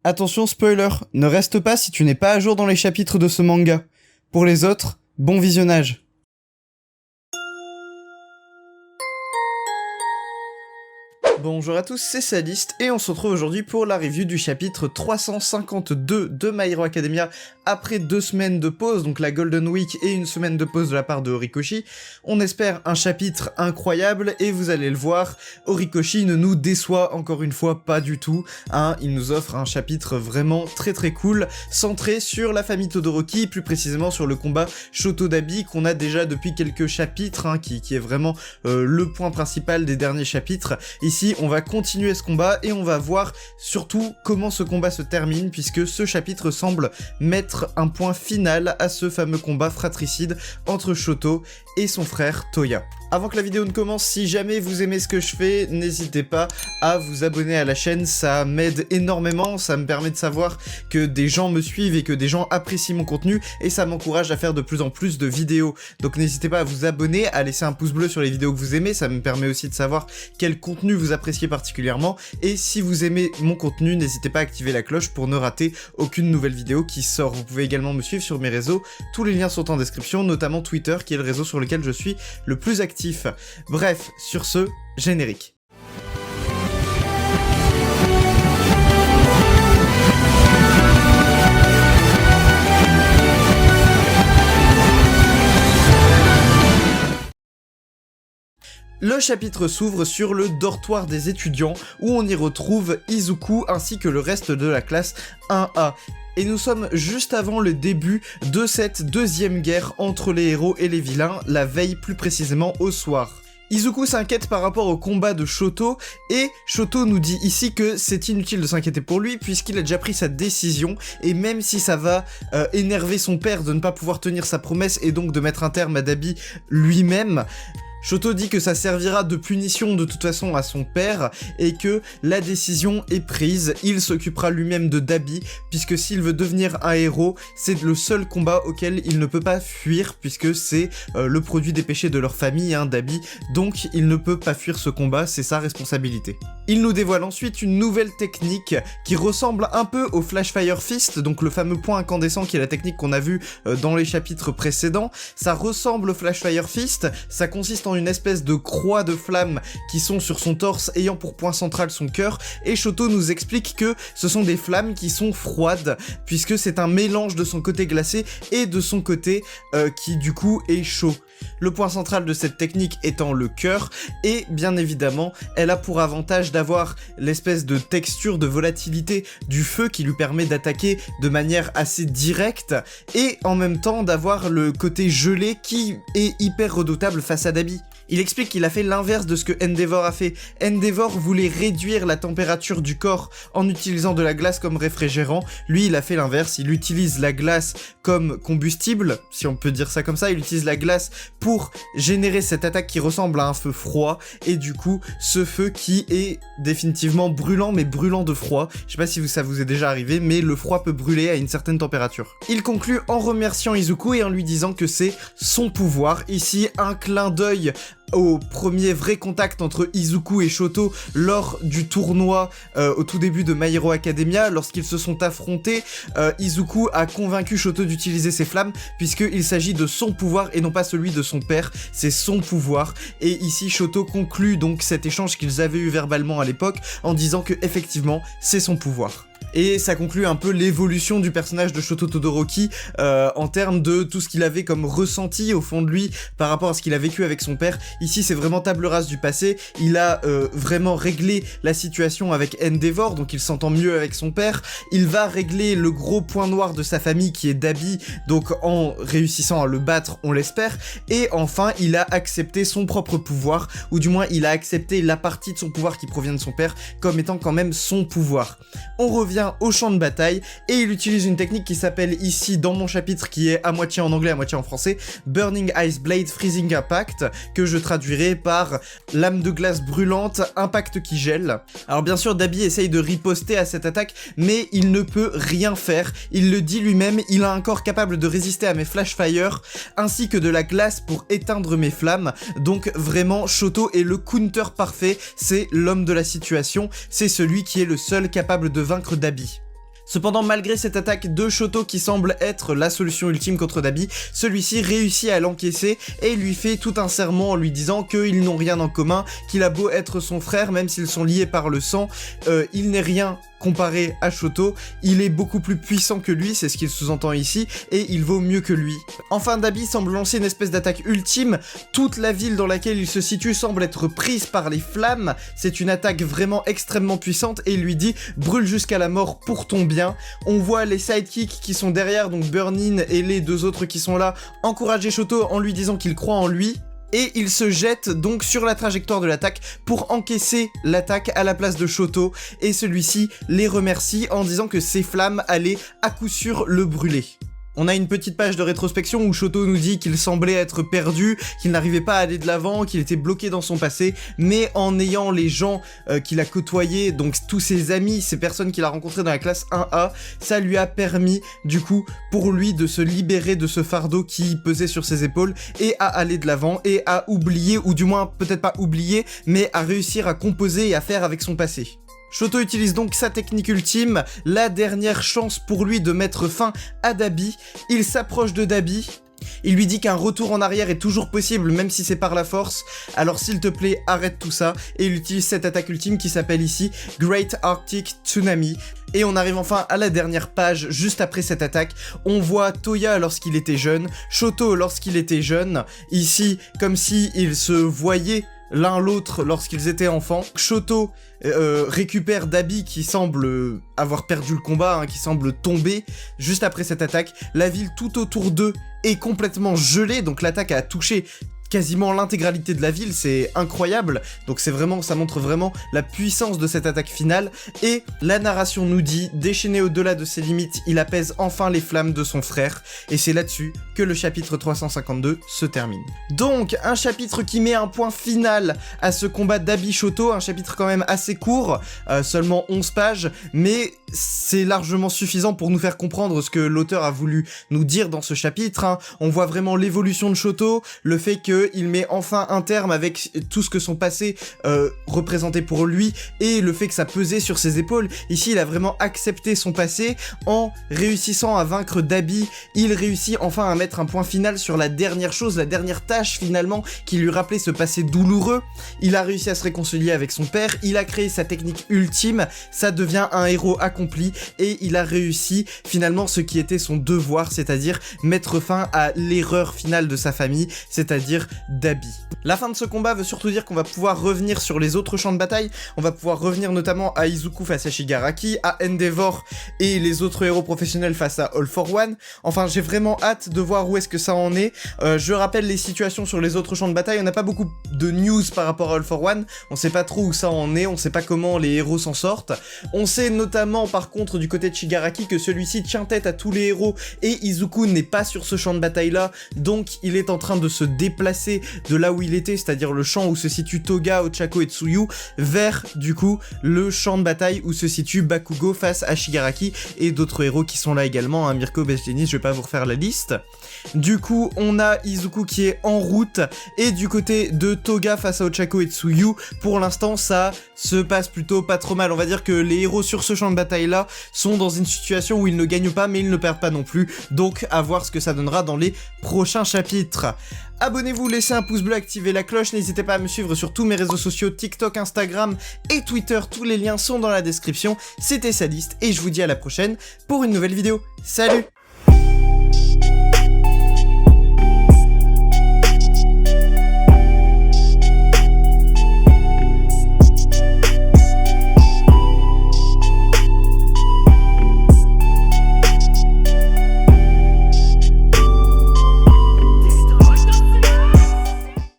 Attention spoiler, ne reste pas si tu n'es pas à jour dans les chapitres de ce manga. Pour les autres, bon visionnage. Bonjour à tous, c'est Sadist et on se retrouve aujourd'hui pour la review du chapitre 352 de My Hero Academia après 2 semaines de pause, donc la Golden Week et une semaine de pause de la part de Horikoshi. On espère un chapitre incroyable et vous allez le voir, Horikoshi ne nous déçoit encore une fois pas du tout, hein, il nous offre un chapitre vraiment très cool, centré sur la famille Todoroki, plus précisément sur le combat Shoto-Dabi qu'on a déjà depuis quelques chapitres, hein, qui est vraiment le point principal des derniers chapitres. Ici, on va continuer ce combat et on va voir surtout comment ce combat se termine puisque ce chapitre semble mettre un point final à ce fameux combat fratricide entre Shoto et son frère Toya. Avant que la vidéo ne commence, si jamais vous aimez ce que je fais, n'hésitez pas à vous abonner à la chaîne, ça m'aide énormément, ça me permet de savoir que des gens me suivent et que des gens apprécient mon contenu et ça m'encourage à faire de plus en plus de vidéos. Donc n'hésitez pas à vous abonner, à laisser un pouce bleu sur les vidéos que vous aimez, ça me permet aussi de savoir quel contenu vous appréciez particulièrement et si vous aimez mon contenu, n'hésitez pas à activer la cloche pour ne rater aucune nouvelle vidéo qui sort. Vous pouvez également me suivre sur mes réseaux, tous les liens sont en description, notamment Twitter qui est le réseau sur lequel je suis le plus actif. Bref, sur ce, générique. Le chapitre s'ouvre sur le dortoir des étudiants où on y retrouve Izuku ainsi que le reste de la classe 1A. Et nous sommes juste avant le début de cette deuxième guerre entre les héros et les vilains, la veille plus précisément au soir. Izuku s'inquiète par rapport au combat de Shoto, et Shoto nous dit ici que c'est inutile de s'inquiéter pour lui puisqu'il a déjà pris sa décision, et même si ça va énerver son père de ne pas pouvoir tenir sa promesse et donc de mettre un terme à Dabi lui-même, Shoto dit que ça servira de punition de toute façon à son père et que la décision est prise, il s'occupera lui-même de Dabi puisque s'il veut devenir un héros, c'est le seul combat auquel il ne peut pas fuir puisque c'est le produit des péchés de leur famille, hein, Dabi, donc il ne peut pas fuir ce combat, c'est sa responsabilité. Il nous dévoile ensuite une nouvelle technique qui ressemble un peu au Flash Fire Fist, donc le fameux point incandescent qui est la technique qu'on a vue dans les chapitres précédents. Ça ressemble au Flash Fire Fist, ça consiste en une espèce de croix de flammes qui sont sur son torse ayant pour point central son cœur, et Shoto nous explique que ce sont des flammes qui sont froides puisque c'est un mélange de son côté glacé et de son côté qui du coup est chaud. Le point central de cette technique étant le cœur, et bien évidemment, elle a pour avantage d'avoir l'espèce de texture de volatilité du feu qui lui permet d'attaquer de manière assez directe, et en même temps d'avoir le côté gelé qui est hyper redoutable face à Dabi. Il explique qu'il a fait l'inverse de ce que Endeavor a fait. Endeavor voulait réduire la température du corps en utilisant de la glace comme réfrigérant. Lui, il a fait l'inverse. Il utilise la glace comme combustible, si on peut dire ça comme ça. Il utilise la glace pour générer cette attaque qui ressemble à un feu froid. Et du coup, ce feu qui est définitivement brûlant, mais brûlant de froid. Je sais pas si ça vous est déjà arrivé, mais le froid peut brûler à une certaine température. Il conclut en remerciant Izuku et en lui disant que c'est son pouvoir. Ici, un clin d'œil au premier vrai contact entre Izuku et Shoto lors du tournoi au tout début de My Hero Academia. Lorsqu'ils se sont affrontés, Izuku a convaincu Shoto d'utiliser ses flammes puisqu'il s'agit de son pouvoir et non pas celui de son père, c'est son pouvoir. Et ici Shoto conclut donc cet échange qu'ils avaient eu verbalement à l'époque en disant que effectivement c'est son pouvoir. Et ça conclut un peu l'évolution du personnage de Shoto Todoroki en termes de tout ce qu'il avait comme ressenti au fond de lui par rapport à ce qu'il a vécu avec son père. Ici c'est vraiment table rase du passé, il a vraiment réglé la situation avec Endeavor, donc il s'entend mieux avec son père. Il va régler le gros point noir de sa famille qui est Dabi, donc en réussissant à le battre, on l'espère. Et enfin il a accepté son propre pouvoir, ou du moins il a accepté la partie de son pouvoir qui provient de son père comme étant quand même son pouvoir. On revient au champ de bataille et il utilise une technique qui s'appelle ici dans mon chapitre, qui est à moitié en anglais à moitié en français, Burning Ice Blade Freezing Impact, que je traduirai par lame de glace brûlante, impact qui gèle. Alors bien sûr Dabi essaye de riposter à cette attaque mais il ne peut rien faire, il le dit lui-même, il a un corps capable de résister à mes flash fire ainsi que de la glace pour éteindre mes flammes, donc vraiment Shoto est le counter parfait, c'est l'homme de la situation, c'est celui qui est le seul capable de vaincre Dabi. Cependant, malgré cette attaque de Shoto qui semble être la solution ultime contre Dabi, celui-ci réussit à l'encaisser et lui fait tout un serment en lui disant qu'ils n'ont rien en commun, qu'il a beau être son frère, même s'ils sont liés par le sang, il n'est rien comparé à Shoto, il est beaucoup plus puissant que lui, c'est ce qu'il sous-entend ici, et il vaut mieux que lui. Enfin, Dabi semble lancer une espèce d'attaque ultime, toute la ville dans laquelle il se situe semble être prise par les flammes, c'est une attaque vraiment extrêmement puissante, et il lui dit « brûle jusqu'à la mort pour ton bien ». On voit les sidekicks qui sont derrière, donc Burnin et les deux autres qui sont là, encourager Shoto en lui disant qu'il croit en lui, et il se jette donc sur la trajectoire de l'attaque pour encaisser l'attaque à la place de Shoto, et celui-ci les remercie en disant que ces flammes allaient à coup sûr le brûler. On a une petite page de rétrospection où Shoto nous dit qu'il semblait être perdu, qu'il n'arrivait pas à aller de l'avant, qu'il était bloqué dans son passé, mais en ayant les gens qu'il a côtoyés, donc tous ses amis, ces personnes qu'il a rencontrées dans la classe 1A, ça lui a permis, du coup, pour lui de se libérer de ce fardeau qui pesait sur ses épaules et à aller de l'avant et à oublier, ou du moins peut-être pas oublier, mais à réussir à composer et à faire avec son passé. Shoto utilise donc sa technique ultime, la dernière chance pour lui de mettre fin à Dabi. Il s'approche de Dabi, il lui dit qu'un retour en arrière est toujours possible même si c'est par la force, alors s'il te plaît arrête tout ça, et il utilise cette attaque ultime qui s'appelle ici Great Arctic Tsunami. Et on arrive enfin à la dernière page, juste après cette attaque, on voit Toya lorsqu'il était jeune, Shoto lorsqu'il était jeune, ici comme si ils se voyaient l'un l'autre lorsqu'ils étaient enfants. Shoto récupère Dabi qui semble avoir perdu le combat, qui semble tomber juste après cette attaque. La ville tout autour d'eux est complètement gelée, donc l'attaque a touché quasiment l'intégralité de la ville, c'est incroyable, donc c'est vraiment, ça montre vraiment la puissance de cette attaque finale, et la narration nous dit, déchaîné au-delà de ses limites, il apaise enfin les flammes de son frère, et c'est là-dessus que le chapitre 352 se termine. Donc, un chapitre qui met un point final à ce combat Dabi Shoto, un chapitre quand même assez court, seulement 11 pages, mais c'est largement suffisant pour nous faire comprendre ce que l'auteur a voulu nous dire dans ce chapitre. On voit vraiment l'évolution de Shoto, le fait qu'il met enfin un terme avec tout ce que son passé représentait pour lui, et le fait que ça pesait sur ses épaules. Ici, il a vraiment accepté son passé en réussissant à vaincre Dabi. Il réussit enfin à mettre un point final sur la dernière chose, la dernière tâche finalement qui lui rappelait ce passé douloureux. Il a réussi à se réconcilier avec son père, il a créé sa technique ultime, ça devient un héros accompli, et il a réussi finalement ce qui était son devoir, c'est-à-dire mettre fin à l'erreur finale de sa famille, c'est-à-dire Dabi. La fin de ce combat veut surtout dire qu'on va pouvoir revenir sur les autres champs de bataille, on va pouvoir revenir notamment à Izuku face à Shigaraki, à Endeavor et les autres héros professionnels face à All for One. Enfin, j'ai vraiment hâte de voir où est-ce que ça en est. Je rappelle les situations sur les autres champs de bataille, on n'a pas beaucoup de news par rapport à All for One, on sait pas trop où ça en est, on sait pas comment les héros s'en sortent. On sait notamment par contre du côté de Shigaraki que celui-ci tient tête à tous les héros et Izuku n'est pas sur ce champ de bataille là, donc il est en train de se déplacer de là où il était, c'est-à-dire le champ où se situe Toga, Ochako et Tsuyu, vers du coup le champ de bataille où se situe Bakugo face à Shigaraki et d'autres héros qui sont là également, Mirko, Beslenis, je vais pas vous refaire la liste. Du coup on a Izuku qui est en route, et du côté de Toga face à Ochako et Tsuyu, pour l'instant ça se passe plutôt pas trop mal. On va dire que les héros sur ce champ de bataille là sont dans une situation où ils ne gagnent pas mais ils ne perdent pas non plus, donc à voir ce que ça donnera dans les prochains chapitres. Abonnez-vous, laissez un pouce bleu, activez la cloche, n'hésitez pas à me suivre sur tous mes réseaux sociaux, TikTok, Instagram et Twitter, tous les liens sont dans la description. C'était Sadiste et je vous dis à la prochaine pour une nouvelle vidéo. Salut!